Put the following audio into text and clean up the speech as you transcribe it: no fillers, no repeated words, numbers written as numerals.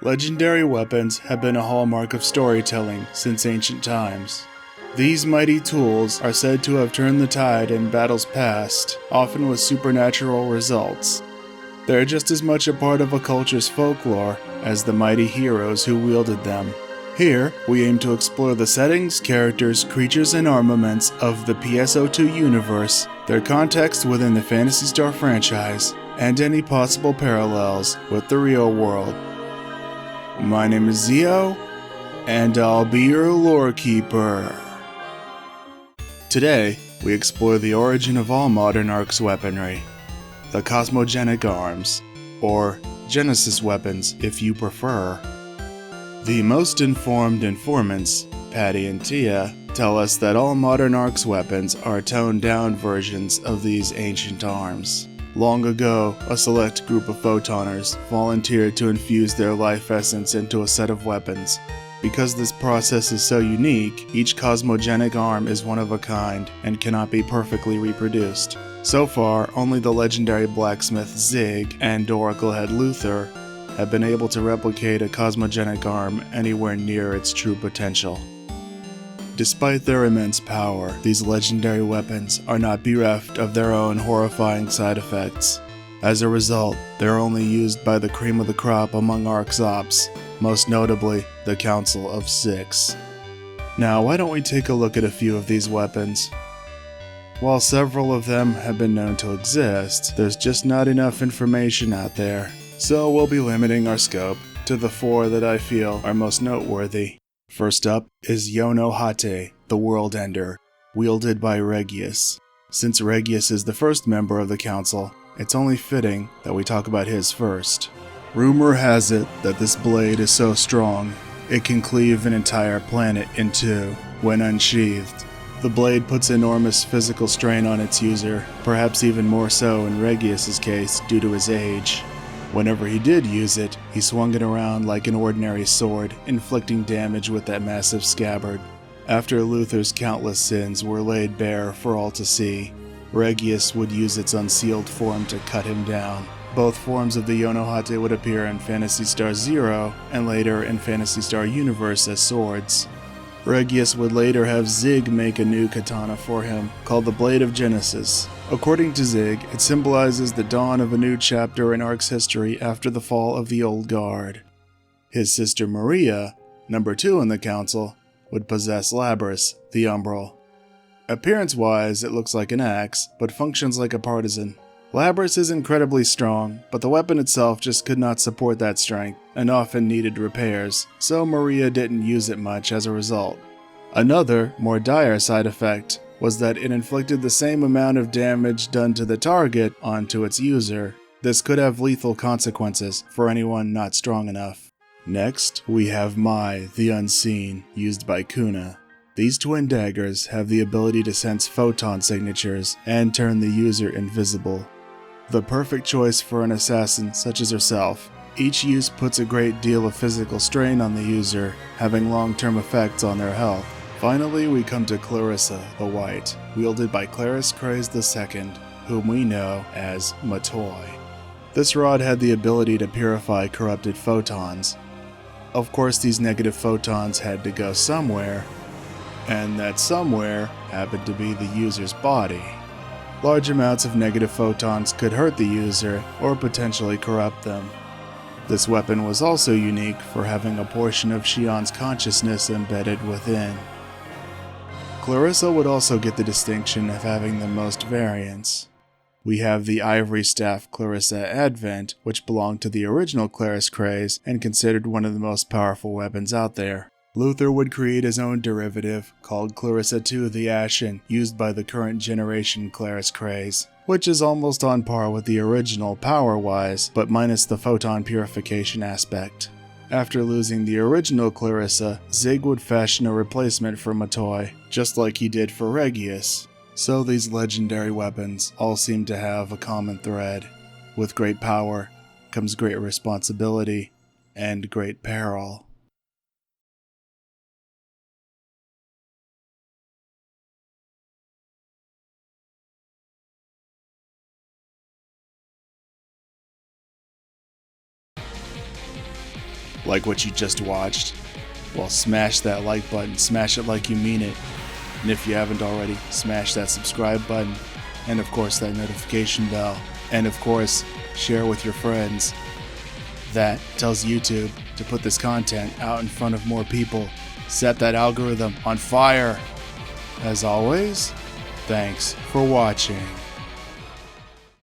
Legendary weapons have been a hallmark of storytelling since ancient times. These mighty tools are said to have turned the tide in battles past, often with supernatural results. They're just as much a part of a culture's folklore as the mighty heroes who wielded them. Here, we aim to explore the settings, characters, creatures, and armaments of the PSO2 universe, their context within the Phantasy Star franchise, and any possible parallels with the real world. My name is Zio, and I'll be your lore keeper. Today, we explore the origin of all modern ARKS weaponry, the Cosmogenic Arms, or Genesis weapons if you prefer. The most informed informants, Patty and Tia, tell us that all modern ARKS weapons are toned-down versions of these ancient arms. Long ago, a select group of photoners volunteered to infuse their life essence into a set of weapons. Because this process is so unique, each cosmogenic arm is one of a kind and cannot be perfectly reproduced. So far, only the legendary blacksmith Zig and Oracle head Luther have been able to replicate a cosmogenic arm anywhere near its true potential. Despite their immense power, these legendary weapons are not bereft of their own horrifying side effects. As a result, they're only used by the cream of the crop among ARKS ops, most notably the Council of Six. Now, why don't we take a look at a few of these weapons? While several of them have been known to exist, there's just not enough information out there, so we'll be limiting our scope to the four that I feel are most noteworthy. First up is Yonohate, the World Ender, wielded by Regius. Since Regius is the first member of the council, it's only fitting that we talk about his first. Rumor has it that this blade is so strong, it can cleave an entire planet in two when unsheathed. The blade puts enormous physical strain on its user, perhaps even more so in Regius's case due to his age. Whenever he did use it, he swung it around like an ordinary sword, inflicting damage with that massive scabbard. After Luther's countless sins were laid bare for all to see, Regius would use its unsealed form to cut him down. Both forms of the Yonohate would appear in Phantasy Star Zero and later in Phantasy Star Universe as swords. Regius would later have Zig make a new katana for him, called the Blade of Genesis. According to Zig, it symbolizes the dawn of a new chapter in ARKS history after the fall of the Old Guard. His sister Maria, number 2 in the council, would possess Labrys, the Umbral. Appearance-wise, it looks like an axe, but functions like a partisan. Labrys is incredibly strong, but the weapon itself just could not support that strength, and often needed repairs, so Maria didn't use it much as a result. Another, more dire side effect was that it inflicted the same amount of damage done to the target onto its user. This could have lethal consequences for anyone not strong enough. Next, we have Mai, the Unseen, used by Kuna. These twin daggers have the ability to sense photon signatures and turn the user invisible. The perfect choice for an assassin such as herself. Each use puts a great deal of physical strain on the user, having long-term effects on their health. Finally, we come to Clarissa, the White, wielded by Clarisse Craze II, whom we know as Matoi. This rod had the ability to purify corrupted photons. Of course, these negative photons had to go somewhere, and that somewhere happened to be the user's body. Large amounts of negative photons could hurt the user or potentially corrupt them. This weapon was also unique for having a portion of Shion's consciousness embedded within. Clarissa would also get the distinction of having the most variants. We have the Ivory Staff Clarissa Advent, which belonged to the original Clarisse Craze and considered one of the most powerful weapons out there. Luther would create his own derivative, called Clarissa II the Ashen, used by the current generation Clarisse Craze, which is almost on par with the original power-wise, but minus the photon purification aspect. After losing the original Clarissa, Zig would fashion a replacement for Matoi, just like he did for Regius. So these legendary weapons all seem to have a common thread. With great power comes great responsibility and great peril. like what you just watched, well, smash that like button, smash it like you mean it. And if you haven't already, smash that subscribe button, and of course that notification bell, and of course share with your friends. That tells YouTube to put this content out in front of more people. Set that algorithm on fire. As always, thanks for watching.